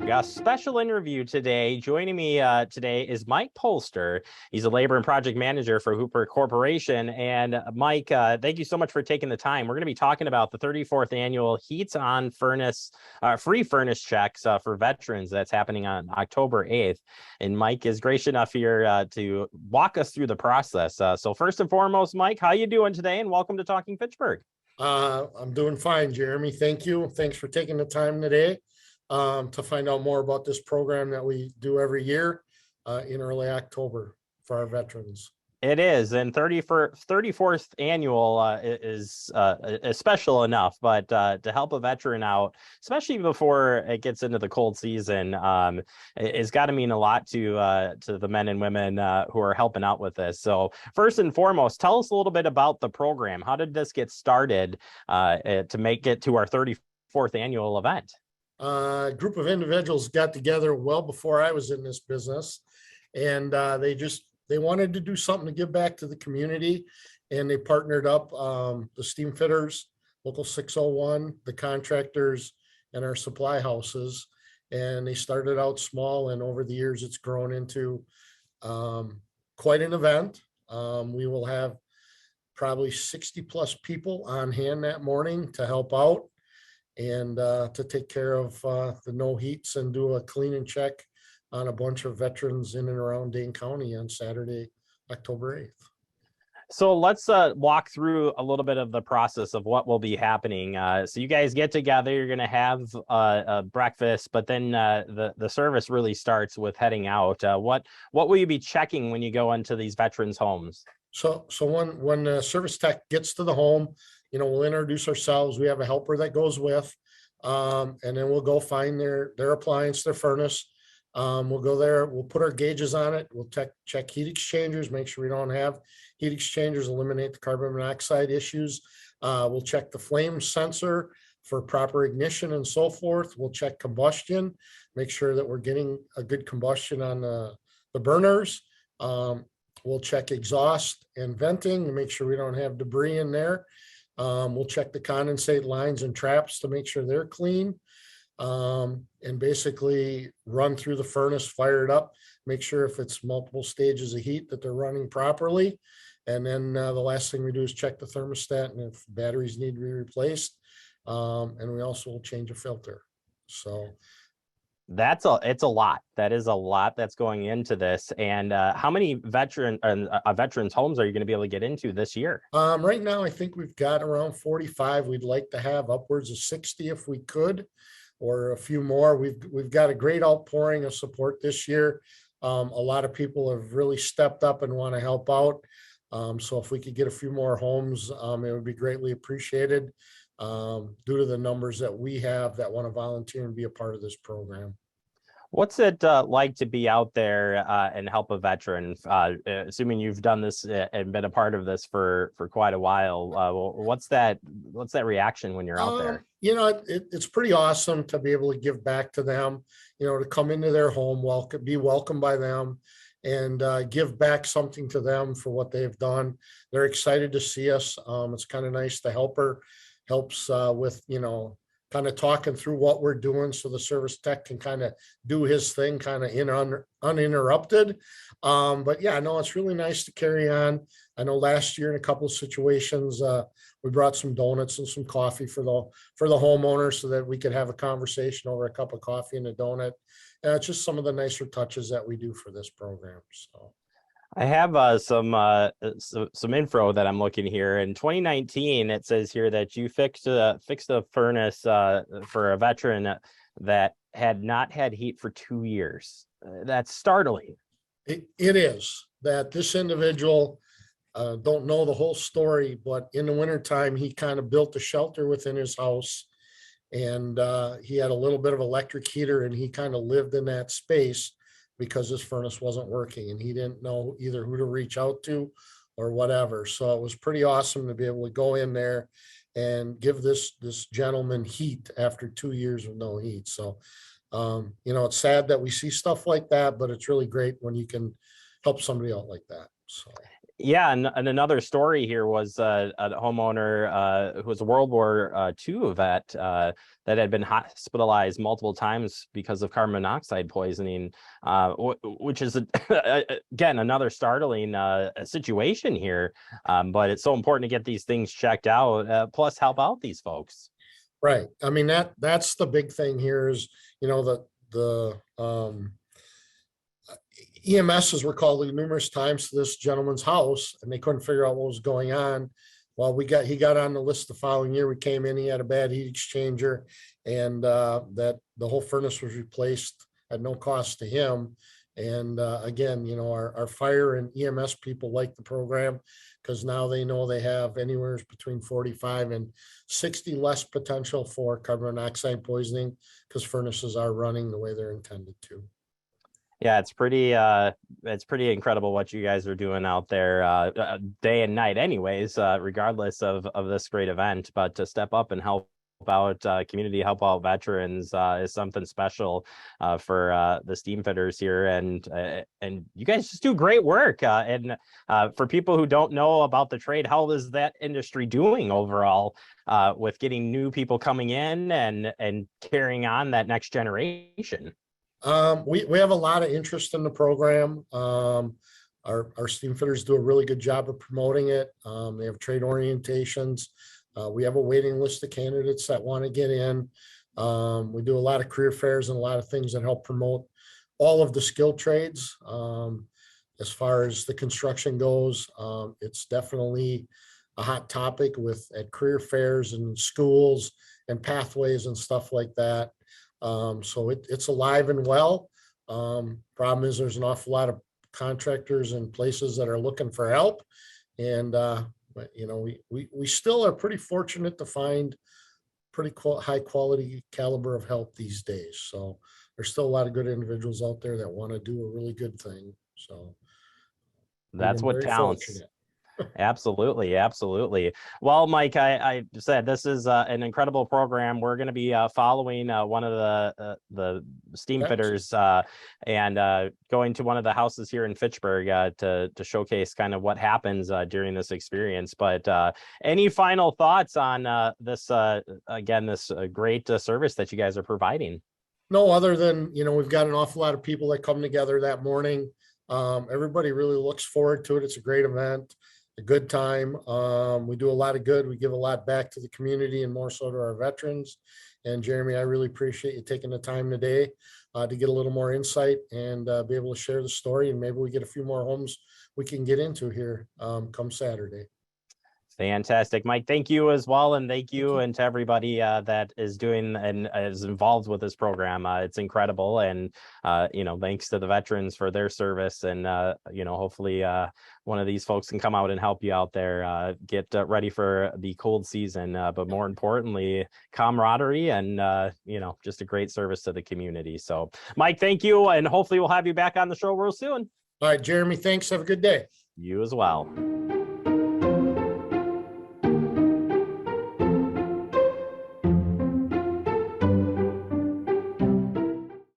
A special interview today. Joining me today is Mike Polster. He's a labor and project manager for Hooper Corporation. And Mike, thank you so much for taking the time. We're going to be talking about the 34th annual Heat on Furnace free furnace checks for veterans that's happening on October 8th. And Mike is gracious enough here to walk us through the process. So first and foremost, Mike, how you doing today? And welcome to Talking Fitchburg. I'm doing fine, Jeremy. Thank you. Thanks for taking the time today to find out more about this program that we do every year in early October for our veterans. It is, and 34th annual is special enough, but to help a veteran out, especially before it gets into the cold season, it's got to mean a lot to the men and women who are helping out with this. So first and foremost, tell us a little bit about the program. How did this get started to make it to our 34th annual event? A group of individuals got together well before I was in this business, and they wanted to do something to give back to the community, and they partnered up the Steamfitters, Local 601, the contractors, and our supply houses. And they started out small, and over the years, it's grown into quite an event. We will have probably 60 plus people on hand that morning to help out and to take care of the no heats and do a clean and check on a bunch of veterans in and around Dane County on Saturday, October 8th. So let's walk through a little bit of the process of what will be happening. So you guys get together, you're going to have a breakfast, but then the service really starts with heading out. What will you be checking when you go into these veterans' homes? So when the service tech gets to the home, we'll introduce ourselves. We have a helper that goes with, and then we'll go find their appliance, their furnace. We'll go there, we'll put our gauges on it. We'll check heat exchangers, make sure we don't have heat exchangers, eliminate the carbon monoxide issues. We'll check the flame sensor for proper ignition and so forth. We'll check combustion, make sure that we're getting a good combustion on the burners. We'll check exhaust and venting to make sure we don't have debris in there. We'll check the condensate lines and traps to make sure they're clean. And basically run through the furnace, fire it up, make sure if it's multiple stages of heat that they're running properly. And then the last thing we do is check the thermostat and if batteries need to be replaced. And we also will change a filter. So it's a lot. That is a lot that's going into this. And how many veterans homes are you going to be able to get into this year? Right now, I think we've got around 45. We'd like to have upwards of 60 if we could, or a few more. We've got a great outpouring of support this year. A lot of people have really stepped up and want to help out. So if we could get a few more homes, it would be greatly appreciated due to the numbers that we have that want to volunteer and be a part of this program. What's it like to be out there and help a veteran? Assuming you've done this and been a part of this for quite a while, what's that reaction when you're out there? It's pretty awesome to be able to give back to them. To come into their home, be welcomed by them, and give back something to them for what they've done. They're excited to see us. It's kind of nice. The helper helps with kind of talking through what we're doing so the service tech can kind of do his thing kind of uninterrupted. But yeah, no, it's really nice to carry on. I know last year in a couple of situations, we brought some donuts and some coffee for the homeowner so that we could have a conversation over a cup of coffee and a donut. It's just some of the nicer touches that we do for this program. So I have some info that I'm looking here. In 2019, it says here that you fixed a furnace for a veteran that had not had heat for 2 years. That's startling. It is that this individual, don't know the whole story, but in the wintertime, he kind of built a shelter within his house, and he had a little bit of electric heater, and he kind of lived in that space because his furnace wasn't working and he didn't know either who to reach out to or whatever. So it was pretty awesome to be able to go in there and give this gentleman heat after 2 years with no heat. So, it's sad that we see stuff like that, but it's really great when you can help somebody out like that. So Yeah, and another story here was a homeowner who was a World War II vet that had been hospitalized multiple times because of carbon monoxide poisoning, which is again another startling situation here. But it's so important to get these things checked out, plus help out these folks. Right. I mean, that's the big thing here is, the EMSs were called numerous times to this gentleman's house and they couldn't figure out what was going on. Well, he got on the list the following year. We came in, he had a bad heat exchanger, and that the whole furnace was replaced at no cost to him. And again, our fire and EMS people like the program because now they know they have anywhere between 45 and 60 less potential for carbon monoxide poisoning because furnaces are running the way they're intended to. Yeah, it's pretty incredible what you guys are doing out there day and night anyways, regardless of this great event. But to step up and help out community, help out veterans is something special for the Steamfitters here. And you guys just do great work. And for people who don't know about the trade, how is that industry doing overall with getting new people coming in and carrying on that next generation? We have a lot of interest in the program. Our steam fitters do a really good job of promoting it. They have trade orientations. We have a waiting list of candidates that want to get in. We do a lot of career fairs and a lot of things that help promote all of the skilled trades. As far as the construction goes, it's definitely a hot topic at career fairs and schools and pathways and stuff like that. So it's alive and well. Problem is there's an awful lot of contractors and places that are looking for help. And, but, we still are pretty fortunate to find pretty high quality caliber of help these days. So there's still a lot of good individuals out there that want to do a really good thing. So That's what counts. Fortunate. Absolutely, absolutely. Well, Mike, I said this is an incredible program. We're going to be following one of the Steamfitters and going to one of the houses here in Fitchburg to showcase kind of what happens during this experience. But any final thoughts on this again, this great service that you guys are providing? No, other than, we've got an awful lot of people that come together that morning. Everybody really looks forward to it. It's a great event, a good time. We do a lot of good. We give a lot back to the community and more so to our veterans. And Jeremy, I really appreciate you taking the time today to get a little more insight and be able to share the story. And maybe we get a few more homes we can get into here come Saturday. Fantastic, Mike. Thank you as well. And thank you and to everybody that is doing and is involved with this program. It's incredible. And, thanks to the veterans for their service. And, hopefully one of these folks can come out and help you out there, get ready for the cold season. But more importantly, camaraderie and, just a great service to the community. So, Mike, thank you. And hopefully we'll have you back on the show real soon. All right, Jeremy, thanks. Have a good day. You as well.